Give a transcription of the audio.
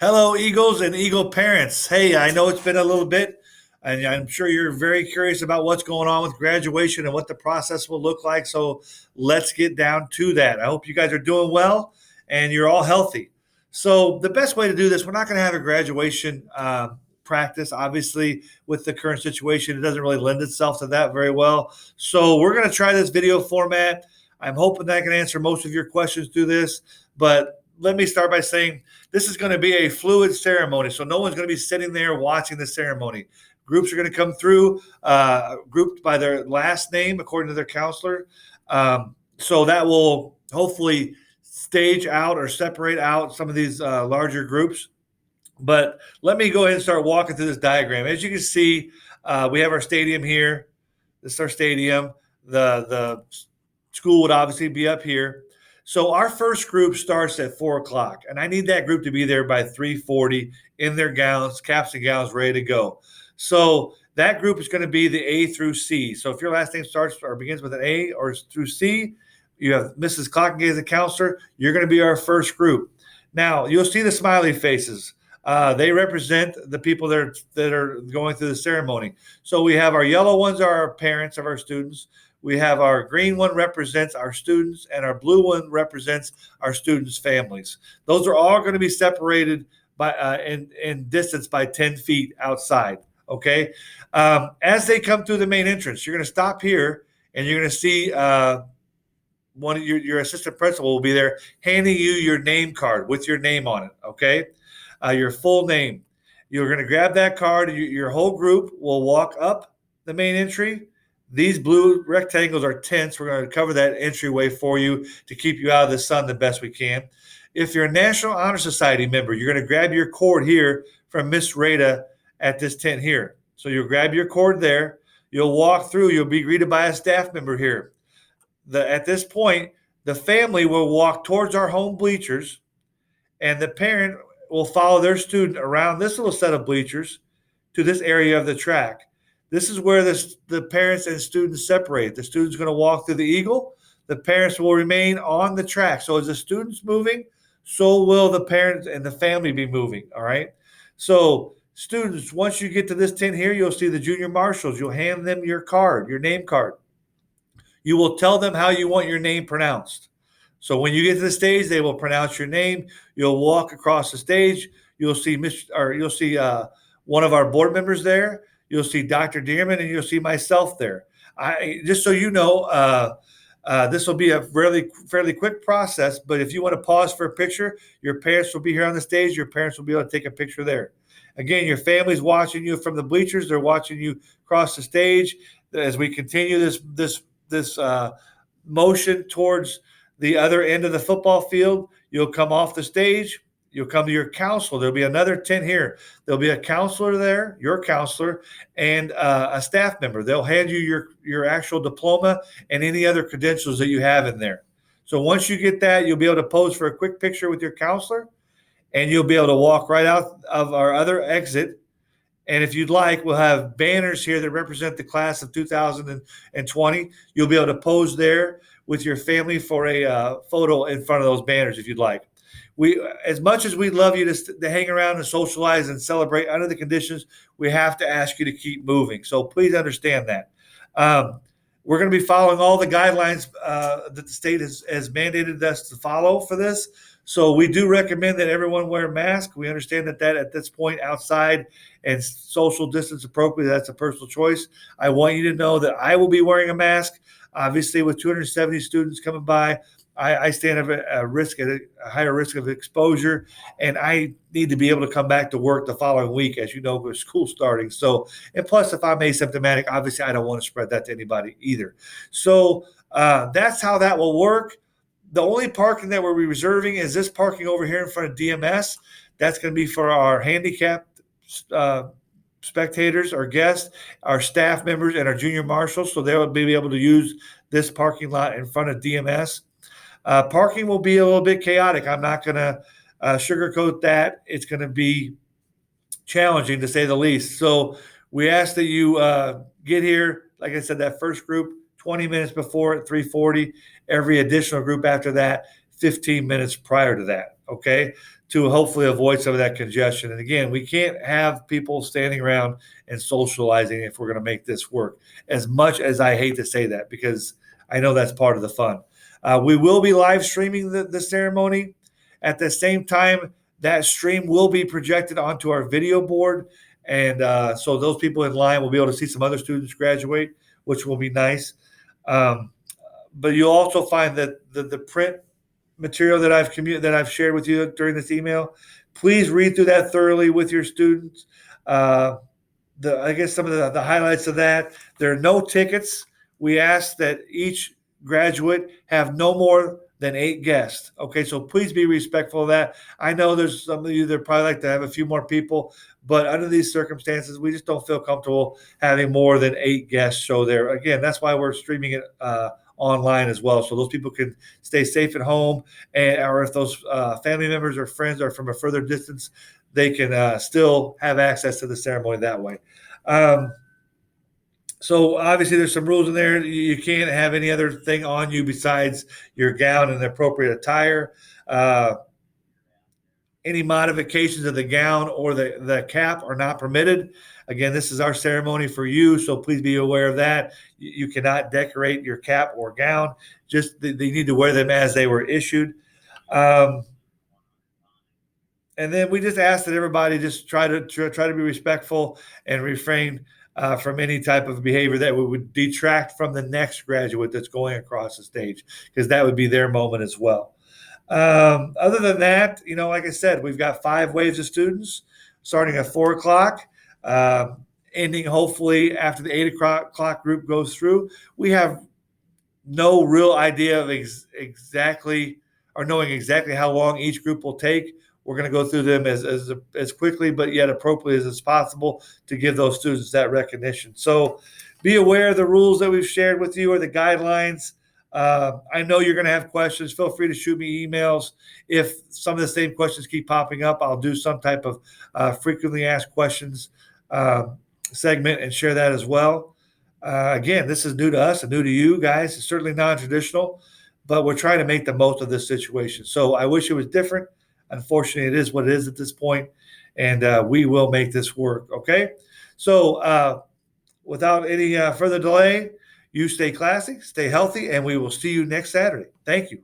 Hello, Eagles and Eagle parents. Hey, I know it's been a little bit, and I'm sure you're very curious about what's going on with graduation and what the process will look like. So let's get down to that. I hope you guys are doing well and you're all healthy. So, the best way to do this, we're not going to have a graduation practice. Obviously, with the current situation, it doesn't really lend itself to that very well. So, we're going to try this video format. I'm hoping that I can answer most of your questions through this, but let me start by saying this is going to be a fluid ceremony. So no one's going to be sitting there watching the ceremony. Groups are going to come through, grouped by their last name according to their counselor. So that will hopefully stage out or separate out some of these larger groups. But let me go ahead and start walking through this diagram. As you can see, we have our stadium here. This is our stadium. The school would obviously be up here. So our first group starts at 4 o'clock, and I need that group to be there by 3:40 in their gowns, caps and gowns, ready to go. So that group is going to be the A through C. So if your last name starts or begins with an A or through C, you have Mrs. Clockingay as a counselor. You're going to be our first group. Now you'll see the smiley faces. They represent the people that are going through the ceremony. So we have our yellow ones are our parents of our students. We have our green one represents our students, and our blue one represents our students' families. Those are all going to be separated by in distance by 10 feet outside. Okay, as they come through the main entrance, you're going to stop here, and you're going to see one of your assistant principal will be there handing you your name card with your name on it. Okay, your full name. You're going to grab that card. Your whole group will walk up the main entry. These blue rectangles are tents. We're going to cover that entryway for you to keep you out of the sun the best we can. If you're a National Honor Society member, you're going to grab your cord here from Miss Rada at this tent here. So you'll grab your cord there. You'll walk through. You'll be greeted by a staff member here. At this point, the family will walk towards our home bleachers, and the parent will follow their student around this little set of bleachers to this area of the track. This is where the parents and students separate. The student's going to walk through the eagle. The parents will remain on the track. So as the student's moving, so will the parents and the family be moving, all right? So students, once you get to this tent here, you'll see the junior marshals. You'll hand them your card, your name card. You will tell them how you want your name pronounced. So when you get to the stage, they will pronounce your name. You'll walk across the stage. You'll see one of our board members there. You'll see Dr. Dearman, and you'll see myself there. Just so you know, this will be a fairly quick process, but if you want to pause for a picture, your parents will be here on the stage. Your parents will be able to take a picture there. Again, your family's watching you from the bleachers. They're watching you cross the stage as we continue this motion towards the other end of the football field. You'll come off the stage. You'll come to your counselor. There'll be another tent here. There'll be a counselor there, your counselor, and a staff member. They'll hand you your actual diploma and any other credentials that you have in there. So once you get that, you'll be able to pose for a quick picture with your counselor, and you'll be able to walk right out of our other exit. And if you'd like, we'll have banners here that represent the class of 2020. You'll be able to pose there with your family for a photo in front of those banners if you'd like. As much as we'd love you to hang around and socialize and celebrate under the conditions, we have to ask you to keep moving. So please understand that. We're going to be following all the guidelines that the state has mandated us to follow for this. So we do recommend that everyone wear a mask. We understand that at this point outside and social distance appropriately, that's a personal choice. I want you to know that I will be wearing a mask. Obviously, with 270 students coming by, I stand at a higher risk of exposure, and I need to be able to come back to work the following week, as you know, with school starting. So, and plus, if I'm asymptomatic, obviously, I don't want to spread that to anybody either. So that's how that will work. The only parking that we're reserving is this parking over here in front of DMS. That's going to be for our handicapped spectators, our guests, our staff members, and our junior marshals. So they'll be able to use this parking lot in front of DMS. Parking will be a little bit chaotic. I'm not going to sugarcoat that. It's going to be challenging, to say the least. So we ask that you get here, like I said, that first group 20 minutes before at 3:40. Every additional group after that, 15 minutes prior to that. Okay. to hopefully avoid some of that congestion. And again, we can't have people standing around and socializing if we're going to make this work. As much as I hate to say that, because I know that's part of the fun. We will be live streaming the ceremony. At the same time, that stream will be projected onto our video board. And so those people in line will be able to see some other students graduate, which will be nice. Um, but you'll also find that the print material that I've shared with you during this email, please read through that thoroughly with your students. Uh, I guess some of the highlights of that: there are no tickets. We ask that each graduate have no more than 8 guests. Okay, so please be respectful of that. I know there's some of you that probably like to have a few more people, but under these circumstances, we just don't feel comfortable having more than 8 guests show there. Again, that's why we're streaming it online as well, so those people can stay safe at home, or if those family members or friends are from a further distance, they can still have access to the ceremony that way. Um, so obviously there's some rules in there. You can't have any other thing on you besides your gown and the appropriate attire. Uh, any modifications of the gown or the cap are not permitted. Again, this is our ceremony for you, so please be aware of that. You cannot decorate your cap or gown. Just they need to wear them as they were issued. Um, and then we just ask that everybody just try to be respectful and refrain from any type of behavior that would detract from the next graduate that's going across the stage, because that would be their moment as well. Other than that, like I said, we've got 5 waves of students starting at 4 o'clock, ending hopefully after the 8 o'clock group goes through. We have no real idea of exactly, or knowing exactly how long each group will take. We're going to go through them as quickly but yet appropriately as possible to give those students that recognition. So be aware of the rules that we've shared with you, or the guidelines. I know you're going to have questions. Feel free to shoot me emails. If some of the same questions keep popping up, I'll do some type of frequently asked questions segment and share that as well. Again, this is new to us and new to you guys. It's certainly non-traditional, but we're trying to make the most of this situation. So I wish it was different. Unfortunately, it is what it is at this point, and we will make this work. Okay. So without any further delay, you stay classy, stay healthy, and we will see you next Saturday. Thank you.